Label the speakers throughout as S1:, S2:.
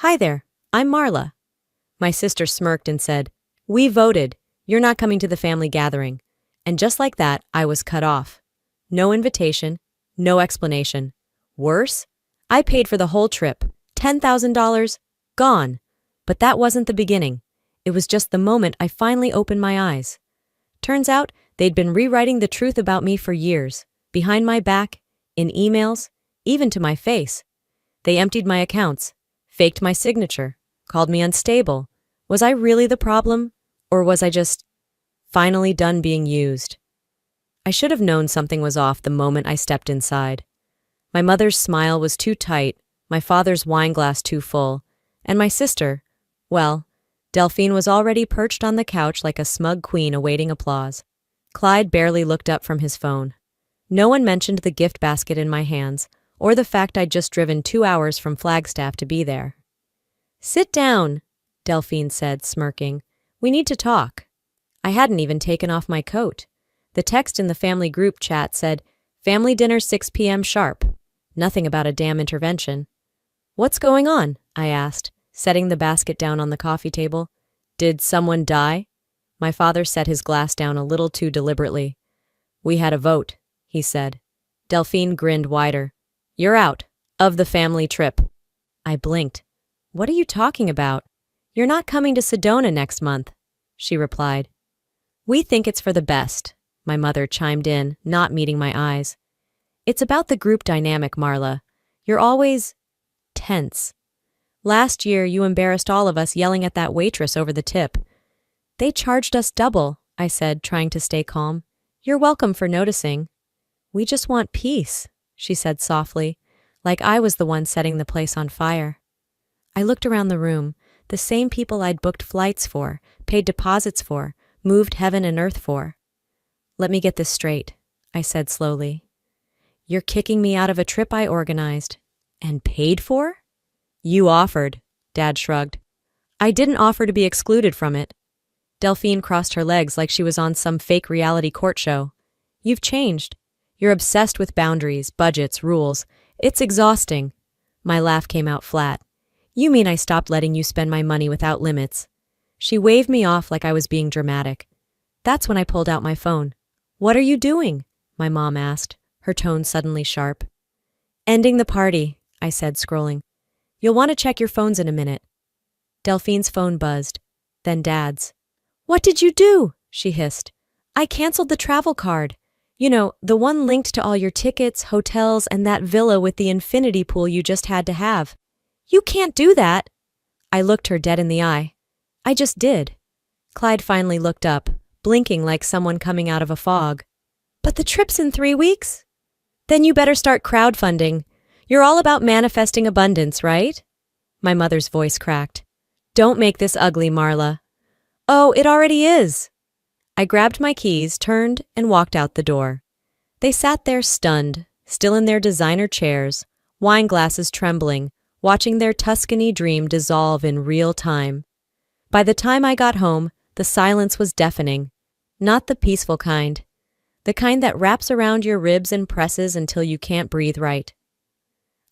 S1: Hi there, I'm Marla. My sister smirked and said, "We voted. You're not coming to the family gathering." And just like that, I was cut off. No invitation, no explanation. Worse, I paid for the whole trip. $10,000, gone. But that wasn't the beginning. It was just the moment I finally opened my eyes. Turns out, they'd been rewriting the truth about me for years, behind my back, in emails, even to my face. They emptied my accounts, faked my signature, called me unstable. Was I really the problem? Or was I just finally done being used? I should have known something was off the moment I stepped inside. My mother's smile was too tight, my father's wine glass too full, and my sister, well, Delphine was already perched on the couch like a smug queen awaiting applause. Clyde barely looked up from his phone. No one mentioned the gift basket in my hands, or the fact I'd just driven 2 hours from Flagstaff to be there. "Sit down," Delphine said, smirking. "We need to talk." I hadn't even taken off my coat. The text in the family group chat said, "Family dinner 6 p.m. sharp." Nothing about a damn intervention. "What's going on?" I asked, setting the basket down on the coffee table. "Did someone die?" My father set his glass down a little too deliberately. "We had a vote," he said. Delphine grinned wider. "You're out. Of the family trip." I blinked. "What are you talking about?" "You're not coming to Sedona next month," she replied. "We think it's for the best," my mother chimed in, not meeting my eyes. "It's about the group dynamic, Marla. You're always tense. Last year, you embarrassed all of us yelling at that waitress over the tip." "They charged us double," I said, trying to stay calm. "You're welcome for noticing." "We just want peace," she said softly, like I was the one setting the place on fire. I looked around the room, the same people I'd booked flights for, paid deposits for, moved heaven and earth for. "Let me get this straight," I said slowly. "You're kicking me out of a trip I organized and paid for?" "You offered," Dad shrugged. "I didn't offer to be excluded from it." Delphine crossed her legs like she was on some fake reality court show. "You've changed. You're obsessed with boundaries, budgets, rules. It's exhausting." My laugh came out flat. "You mean I stopped letting you spend my money without limits?" She waved me off like I was being dramatic. That's when I pulled out my phone. "What are you doing?" my mom asked, her tone suddenly sharp. "Ending the party," I said, scrolling. "You'll want to check your phones in a minute." Delphine's phone buzzed, then Dad's. "What did you do?" she hissed. "I canceled the travel card. You know, the one linked to all your tickets, hotels, and that villa with the infinity pool you just had to have." "You can't do that." I looked her dead in the eye. "I just did." Clyde finally looked up, blinking like someone coming out of a fog. "But the trip's in 3 weeks." "Then you better start crowdfunding. You're all about manifesting abundance, right?" My mother's voice cracked. "Don't make this ugly, Marla." "Oh, it already is." I grabbed my keys, turned, and walked out the door. They sat there stunned, still in their designer chairs, wine glasses trembling, watching their Tuscany dream dissolve in real time. By the time I got home, the silence was deafening. Not the peaceful kind. The kind that wraps around your ribs and presses until you can't breathe right.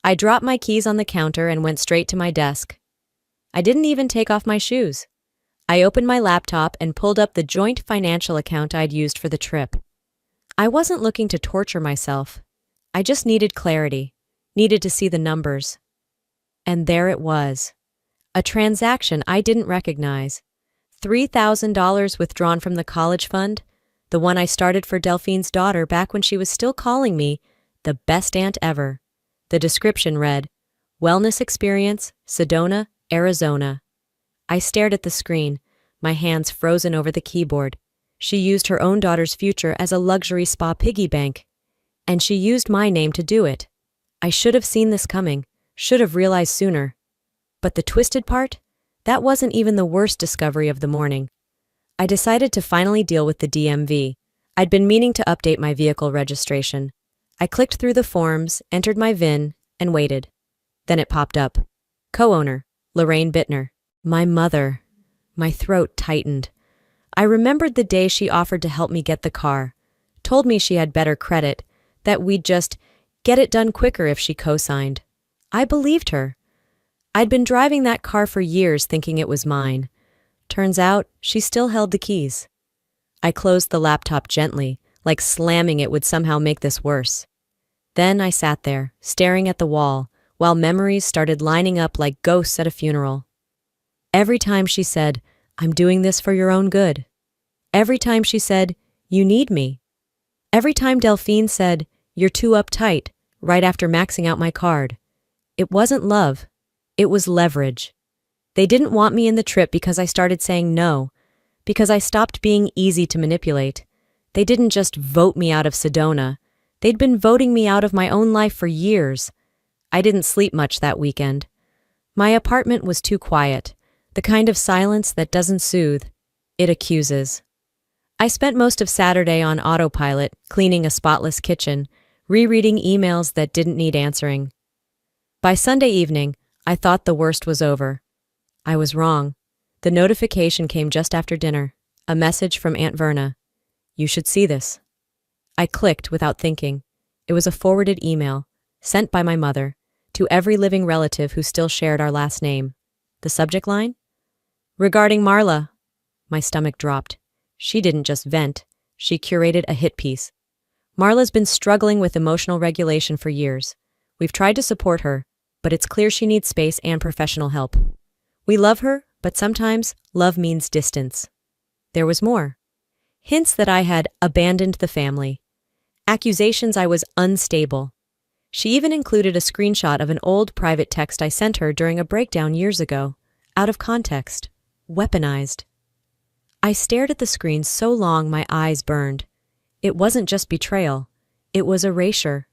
S1: I dropped my keys on the counter and went straight to my desk. I didn't even take off my shoes. I opened my laptop and pulled up the joint financial account I'd used for the trip. I wasn't looking to torture myself. I just needed clarity, needed to see the numbers. And there it was. A transaction I didn't recognize. $3,000 withdrawn from the college fund, the one I started for Delphine's daughter back when she was still calling me the best aunt ever. The description read, "Wellness Experience, Sedona, Arizona." I stared at the screen, my hands frozen over the keyboard. She used her own daughter's future as a luxury spa piggy bank. And she used my name to do it. I should have seen this coming, should have realized sooner. But the twisted part? That wasn't even the worst discovery of the morning. I decided to finally deal with the DMV. I'd been meaning to update my vehicle registration. I clicked through the forms, entered my VIN, and waited. Then it popped up. Co-owner, Lorraine Bittner. My mother. My throat tightened. I remembered the day she offered to help me get the car, told me she had better credit, that we'd just get it done quicker if she co-signed. I believed her. I'd been driving that car for years thinking it was mine. Turns out, she still held the keys. I closed the laptop gently, like slamming it would somehow make this worse. Then I sat there, staring at the wall, while memories started lining up like ghosts at a funeral. Every time she said, "I'm doing this for your own good." Every time she said, "You need me." Every time Delphine said, "You're too uptight," right after maxing out my card. It wasn't love. It was leverage. They didn't want me in the trip because I started saying no, because I stopped being easy to manipulate. They didn't just vote me out of Sedona. They'd been voting me out of my own life for years. I didn't sleep much that weekend. My apartment was too quiet, the kind of silence that doesn't soothe. It accuses. I spent most of Saturday on autopilot, cleaning a spotless kitchen, rereading emails that didn't need answering. By Sunday evening, I thought the worst was over. I was wrong. The notification came just after dinner, a message from Aunt Verna. "You should see this." I clicked without thinking. It was a forwarded email, sent by my mother, to every living relative who still shared our last name. The subject line? "Regarding Marla." My stomach dropped. She didn't just vent, she curated a hit piece. "Marla's been struggling with emotional regulation for years. We've tried to support her, but it's clear she needs space and professional help. We love her, but sometimes love means distance." There was more. Hints that I had abandoned the family. Accusations I was unstable. She even included a screenshot of an old private text I sent her during a breakdown years ago. Out of context. Weaponized. I stared at the screen so long my eyes burned. It wasn't just betrayal. It was erasure.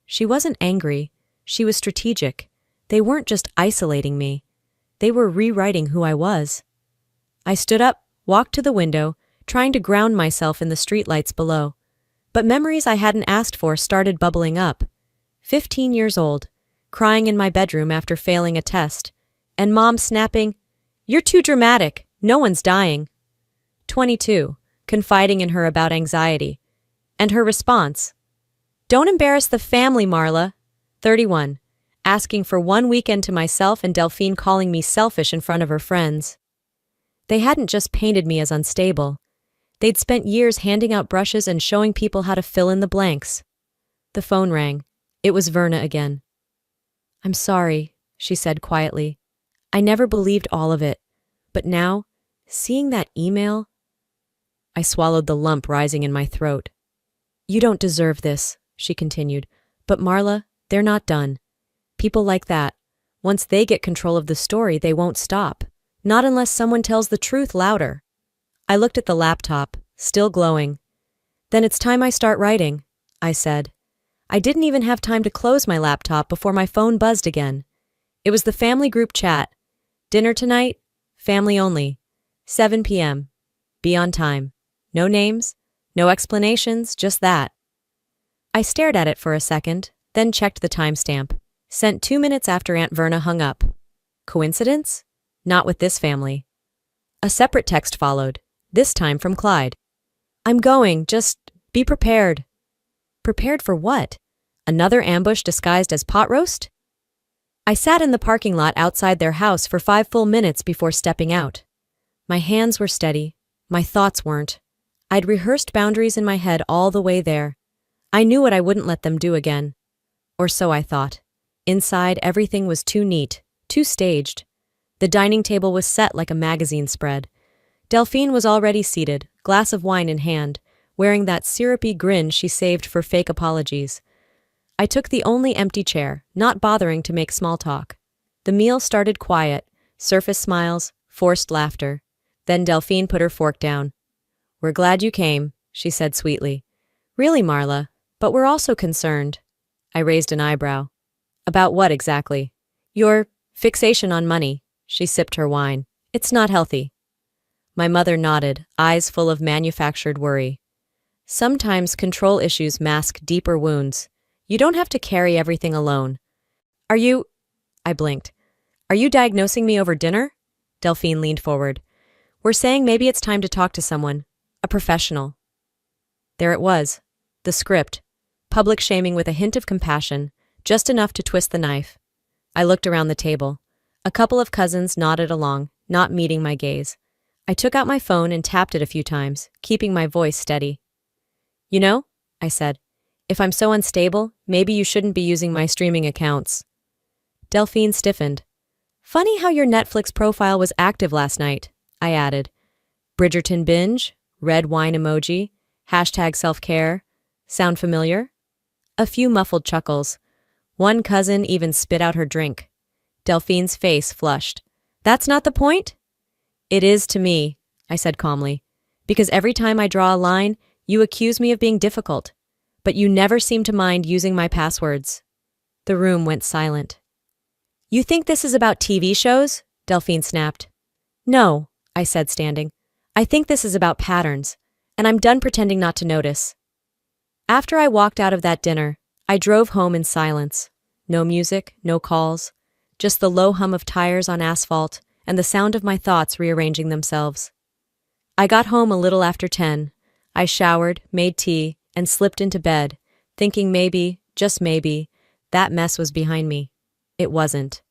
S1: She wasn't angry. She was strategic. They weren't just isolating me. They were rewriting who I was. I stood up, walked to the window, trying to ground myself in the streetlights below. But memories I hadn't asked for started bubbling up. 15 years old, crying in my bedroom after failing a test, and Mom snapping, "You're too dramatic. No one's dying." 22, confiding in her about anxiety. And her response, "Don't embarrass the family, Marla." 31, asking for one weekend to myself and Delphine calling me selfish in front of her friends. They hadn't just painted me as unstable. They'd spent years handing out brushes and showing people how to fill in the blanks. The phone rang. It was Verna again. "I'm sorry," she said quietly. "I never believed all of it. But now, seeing that email..." I swallowed the lump rising in my throat. "You don't deserve this," she continued. "But Marla, they're not done. People like that, once they get control of the story, they won't stop. Not unless someone tells the truth louder." I looked at the laptop, still glowing. "Then it's time I start writing," I said. I didn't even have time to close my laptop before my phone buzzed again. It was the family group chat. "Dinner tonight? Family only. 7 p.m. Be on time. No names, no explanations, just that." I stared at it for a second, then checked the timestamp. Sent 2 minutes after Aunt Verna hung up. Coincidence? Not with this family. A separate text followed, this time from Clyde. "I'm going, just be prepared." Prepared for what? Another ambush disguised as pot roast? I sat in the parking lot outside their house for 5 full minutes before stepping out. My hands were steady. My thoughts weren't. I'd rehearsed boundaries in my head all the way there. I knew what I wouldn't let them do again. Or so I thought. Inside, everything was too neat, too staged. The dining table was set like a magazine spread. Delphine was already seated, glass of wine in hand, wearing that syrupy grin she saved for fake apologies. I took the only empty chair, not bothering to make small talk. The meal started quiet, surface smiles, forced laughter. Then Delphine put her fork down. "We're glad you came," she said sweetly. "Really, Marla, but we're also concerned." I raised an eyebrow. "About what exactly?" "Your fixation on money." She sipped her wine. "It's not healthy." My mother nodded, eyes full of manufactured worry. "Sometimes control issues mask deeper wounds. You don't have to carry everything alone." "Are you..." I blinked. "Are you diagnosing me over dinner?" Delphine leaned forward. "We're saying maybe it's time to talk to someone. A professional." There it was. The script. Public shaming with a hint of compassion, just enough to twist the knife. I looked around the table. A couple of cousins nodded along, not meeting my gaze. I took out my phone and tapped it a few times, keeping my voice steady. You know, I said, if I'm so unstable, maybe you shouldn't be using my streaming accounts. Delphine stiffened. Funny how your Netflix profile was active last night, I added. Bridgerton binge, red wine emoji, hashtag self-care. Sound familiar? A few muffled chuckles. One cousin even spit out her drink. Delphine's face flushed. That's not the point? It is to me, I said calmly, because every time I draw a line, you accuse me of being difficult, but you never seem to mind using my passwords. The room went silent. You think this is about TV shows? Delphine snapped. No, I said, standing. I think this is about patterns, and I'm done pretending not to notice. After I walked out of that dinner, I drove home in silence. No music, no calls, just the low hum of tires on asphalt and the sound of my thoughts rearranging themselves. I got home a little after 10. I showered, made tea, and slipped into bed, thinking maybe, just maybe, that mess was behind me. It wasn't.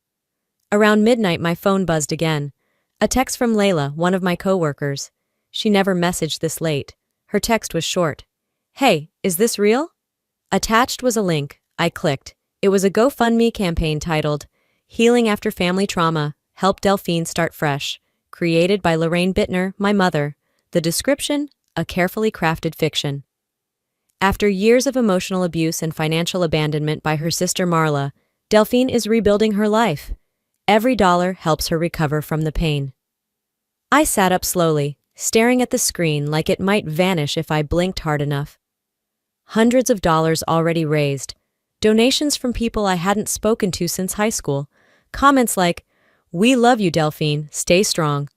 S1: Around midnight, my phone buzzed again. A text from Layla, one of my coworkers. She never messaged this late. Her text was short. Hey, is this real? Attached was a link. I clicked. It was a GoFundMe campaign titled, Healing After Family Trauma, Help Delphine Start Fresh, created by Lorraine Bittner, my mother. The description, a carefully crafted fiction. After years of emotional abuse and financial abandonment by her sister Marla, Delphine is rebuilding her life. Every dollar helps her recover from the pain. I sat up slowly, staring at the screen like it might vanish if I blinked hard enough. Hundreds of dollars already raised. Donations from people I hadn't spoken to since high school. Comments like, "We love you, Delphine. Stay strong."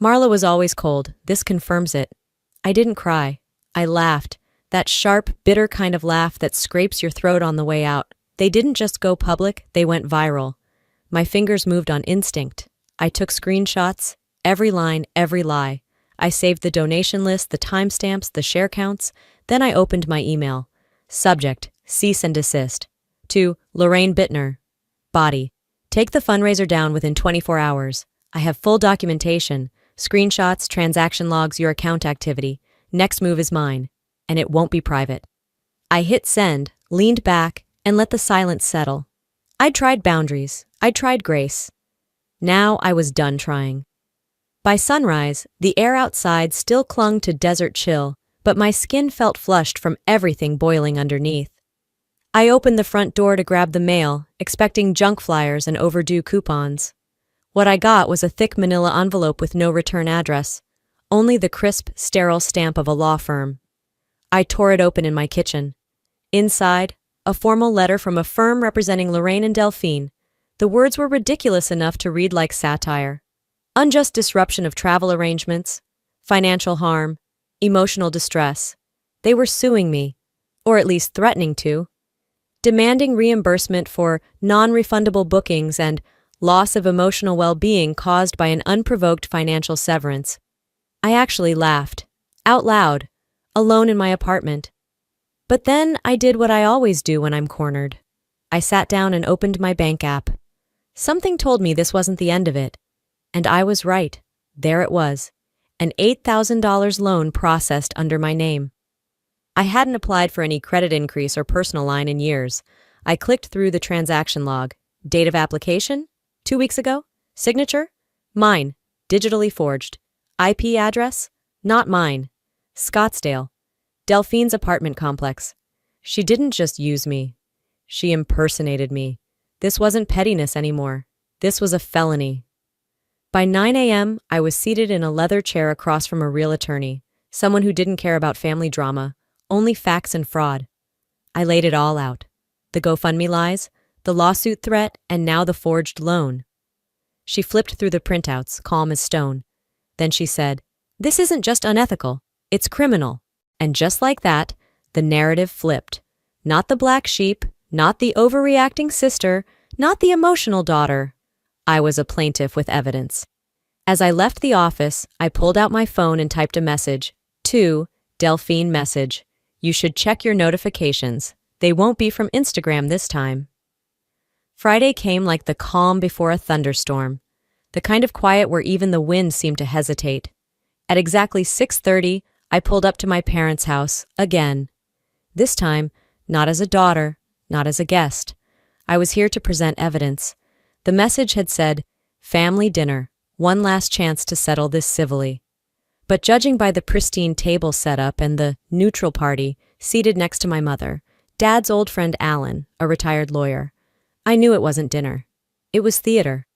S1: Marla was always cold. This confirms it. I didn't cry. I laughed. That sharp, bitter kind of laugh that scrapes your throat on the way out. They didn't just go public, they went viral. My fingers moved on instinct. I took screenshots, every line, every lie. I saved the donation list, the timestamps, the share counts. Then I opened my email. Subject, cease and desist. To Lorraine Bittner. Body, take the fundraiser down within 24 hours. I have full documentation. Screenshots, transaction logs, your account activity. Next move is mine. And it won't be private. I hit send, leaned back, and let the silence settle. I'd tried boundaries. I'd tried grace. Now I was done trying. By sunrise, the air outside still clung to desert chill, but my skin felt flushed from everything boiling underneath. I opened the front door to grab the mail, expecting junk flyers and overdue coupons. What I got was a thick manila envelope with no return address, only the crisp, sterile stamp of a law firm. I tore it open in my kitchen. Inside, a formal letter from a firm representing Lorraine and Delphine. The words were ridiculous enough to read like satire. Unjust disruption of travel arrangements, financial harm, emotional distress. They were suing me, or at least threatening to, demanding reimbursement for non-refundable bookings and loss of emotional well-being caused by an unprovoked financial severance. I actually laughed, out loud, alone in my apartment. But then I did what I always do when I'm cornered. I sat down and opened my bank app. Something told me this wasn't the end of it. And I was right. There it was. An $8,000 loan processed under my name. I hadn't applied for any credit increase or personal line in years. I clicked through the transaction log. Date of application? 2 weeks ago. Signature? Mine. Digitally forged. IP address? Not mine. Scottsdale. Delphine's apartment complex. She didn't just use me. She impersonated me. This wasn't pettiness anymore. This was a felony. By 9 a.m., I was seated in a leather chair across from a real attorney, someone who didn't care about family drama, only facts and fraud. I laid it all out. The GoFundMe lies, the lawsuit threat, and now the forged loan. She flipped through the printouts, calm as stone. Then she said, "This isn't just unethical, it's criminal." And just like that, the narrative flipped. Not the black sheep, not the overreacting sister, not the emotional daughter. I was a plaintiff with evidence. As I left the office, I pulled out my phone and typed a message. To Delphine message. You should check your notifications. They won't be from Instagram this time. Friday came like the calm before a thunderstorm, the kind of quiet where even the wind seemed to hesitate. At exactly 6:30, I pulled up to my parents' house again. This time, not as a daughter, not as a guest. I was here to present evidence. The message had said, "Family dinner, one last chance to settle this civilly." But judging by the pristine table setup and the neutral party seated next to my mother, Dad's old friend Alan, a retired lawyer, I knew it wasn't dinner. It was theater.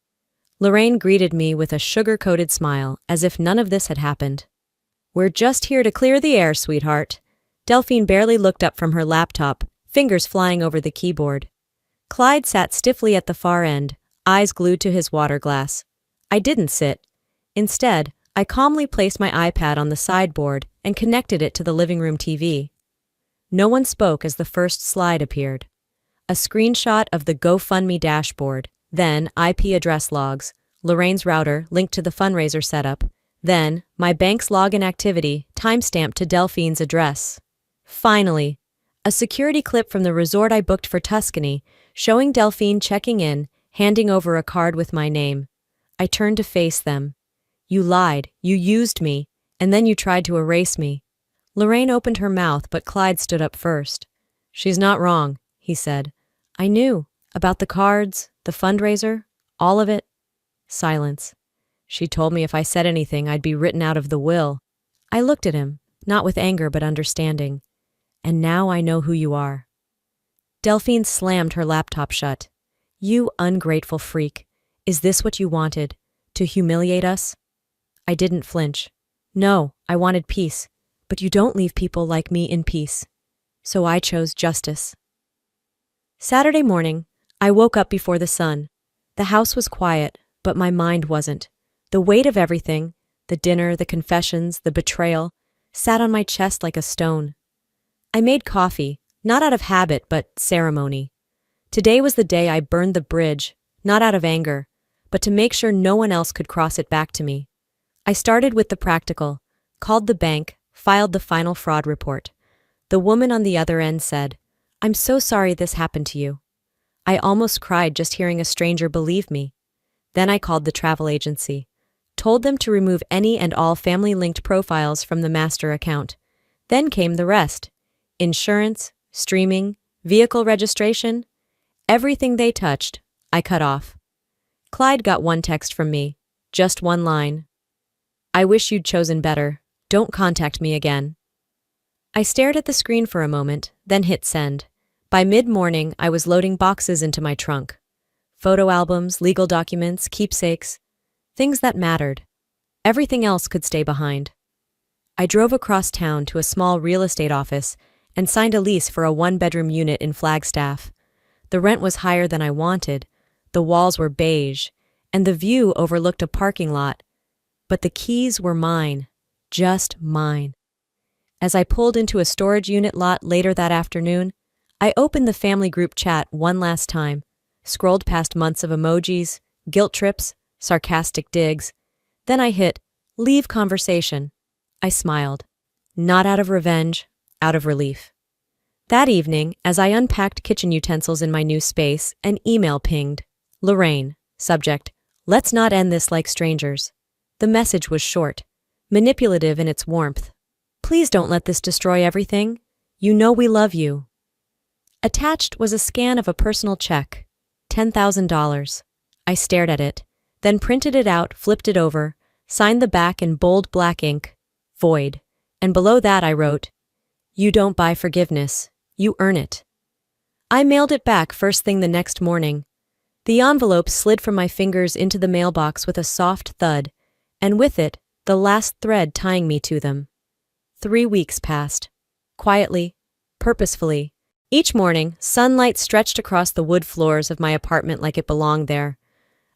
S1: Lorraine greeted me with a sugar-coated smile, as if none of this had happened. "We're just here to clear the air, sweetheart." Delphine barely looked up from her laptop, fingers flying over the keyboard. Clyde sat stiffly at the far end, eyes glued to his water glass. I didn't sit. Instead, I calmly placed my iPad on the sideboard and connected it to the living room TV. No one spoke as the first slide appeared. A screenshot of the GoFundMe dashboard, then IP address logs, Lorraine's router linked to the fundraiser setup, then my bank's login activity timestamped to Delphine's address. Finally, a security clip from the resort I booked for Tuscany, showing Delphine checking in, handing over a card with my name. I turned to face them. "You lied, you used me, and then you tried to erase me." Lorraine opened her mouth, but Clyde stood up first. "She's not wrong," he said. "I knew. About the cards, the fundraiser, all of it." Silence. "She told me if I said anything, I'd be written out of the will." I looked at him, not with anger but understanding. "And now I know who you are." Delphine slammed her laptop shut. "You ungrateful freak. Is this what you wanted? To humiliate us?" I didn't flinch. "No, I wanted peace. But you don't leave people like me in peace. So I chose justice." Saturday morning, I woke up before the sun. The house was quiet, but my mind wasn't. The weight of everything, the dinner, the confessions, the betrayal, sat on my chest like a stone. I made coffee, not out of habit but ceremony. Today was the day I burned the bridge, not out of anger, but to make sure no one else could cross it back to me. I started with the practical, called the bank, filed the final fraud report. The woman on the other end said, "I'm so sorry this happened to you." I almost cried just hearing a stranger believe me. Then I called the travel agency, told them to remove any and all family-linked profiles from the master account. Then came the rest. Insurance, streaming, vehicle registration, everything they touched, I cut off. Clyde got one text from me, just one line. "I wish you'd chosen better. Don't contact me again." I stared at the screen for a moment, then hit send. By mid-morning, I was loading boxes into my trunk. Photo albums, legal documents, keepsakes, things that mattered. Everything else could stay behind. I drove across town to a small real estate office and signed a lease for a one-bedroom unit in Flagstaff. The rent was higher than I wanted, the walls were beige, and the view overlooked a parking lot. But the keys were mine, just mine. As I pulled into a storage unit lot later that afternoon, I opened the family group chat one last time, scrolled past months of emojis, guilt trips, sarcastic digs. Then I hit leave conversation. I smiled. Not out of revenge, out of relief. That evening, as I unpacked kitchen utensils in my new space, an email pinged. Lorraine, subject, "Let's not end this like strangers." The message was short, manipulative in its warmth. "Please don't let this destroy everything. You know we love you." Attached was a scan of a personal check, $10,000. I stared at it, then printed it out, flipped it over, signed the back in bold black ink, void, and below that I wrote, "You don't buy forgiveness, you earn it." I mailed it back first thing the next morning. The envelope slid from my fingers into the mailbox with a soft thud, and with it, the last thread tying me to them. 3 weeks passed. Quietly, purposefully. Each morning, sunlight stretched across the wood floors of my apartment like it belonged there.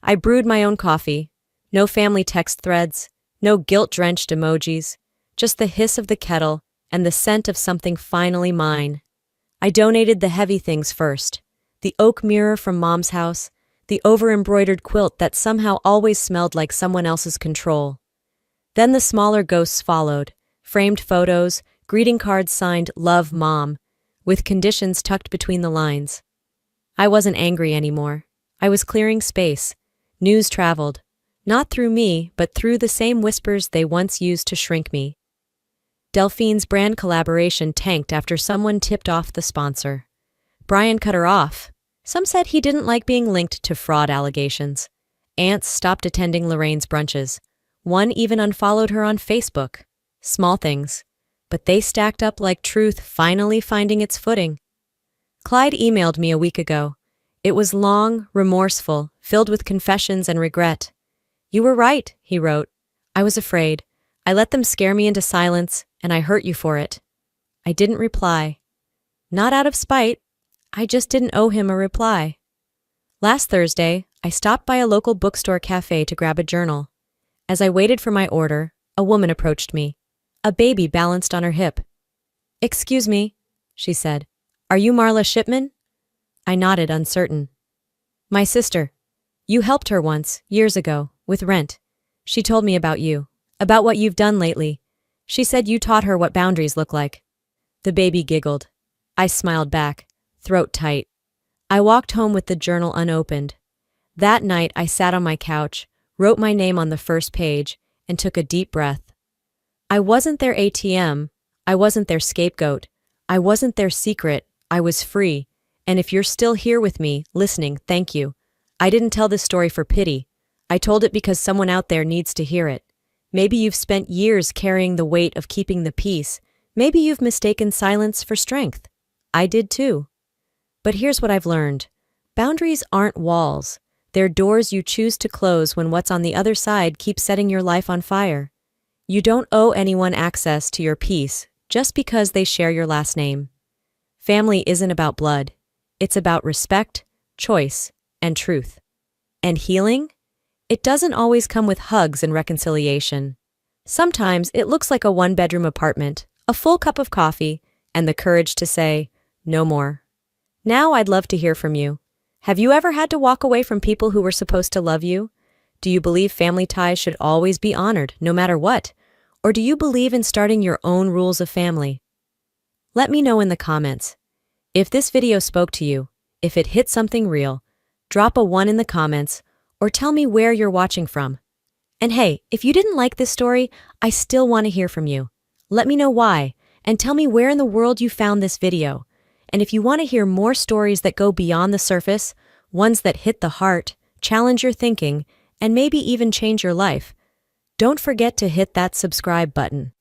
S1: I brewed my own coffee. No family text threads, no guilt-drenched emojis, just the hiss of the kettle and the scent of something finally mine. I donated the heavy things first. The oak mirror from Mom's house, the over-embroidered quilt that somehow always smelled like someone else's control. Then the smaller ghosts followed, framed photos, greeting cards signed "Love, Mom," with conditions tucked between the lines. I wasn't angry anymore, I was clearing space. News traveled. Not through me, but through the same whispers they once used to shrink me. Delphine's brand collaboration tanked after someone tipped off the sponsor. Brian cut her off. Some said he didn't like being linked to fraud allegations. Aunts stopped attending Lorraine's brunches. One even unfollowed her on Facebook. Small things. But they stacked up like truth finally finding its footing. Clyde emailed me a week ago. It was long, remorseful, filled with confessions and regret. "You were right," he wrote. "I was afraid. I let them scare me into silence, and I hurt you for it." I didn't reply. Not out of spite. I just didn't owe him a reply. Last Thursday, I stopped by a local bookstore cafe to grab a journal. As I waited for my order, a woman approached me. A baby balanced on her hip. "Excuse me," she said. "Are you Marla Shipman?" I nodded, uncertain. "My sister. You helped her once, years ago, with rent. She told me about you, about what you've done lately. She said you taught her what boundaries look like." The baby giggled. I smiled back, throat tight. I walked home with the journal unopened. That night, I sat on my couch, wrote my name on the first page, and took a deep breath. I wasn't their ATM. I wasn't their scapegoat. I wasn't their secret. I was free. And if you're still here with me, listening, thank you. I didn't tell this story for pity. I told it because someone out there needs to hear it. Maybe you've spent years carrying the weight of keeping the peace. Maybe you've mistaken silence for strength. I did too. But here's what I've learned. Boundaries aren't walls. They're doors you choose to close when what's on the other side keeps setting your life on fire. You don't owe anyone access to your peace just because they share your last name. Family isn't about blood. It's about respect, choice, and truth. And healing? It doesn't always come with hugs and reconciliation. Sometimes it looks like a one-bedroom apartment, a full cup of coffee, and the courage to say, no more. Now I'd love to hear from you. Have you ever had to walk away from people who were supposed to love you? Do you believe family ties should always be honored, no matter what? Or do you believe in starting your own rules of family? Let me know in the comments. If this video spoke to you, if it hit something real, drop a 1 in the comments, or tell me where you're watching from. And hey, if you didn't like this story, I still want to hear from you. Let me know why, and tell me where in the world you found this video. And if you want to hear more stories that go beyond the surface, ones that hit the heart, challenge your thinking, and maybe even change your life, don't forget to hit that subscribe button.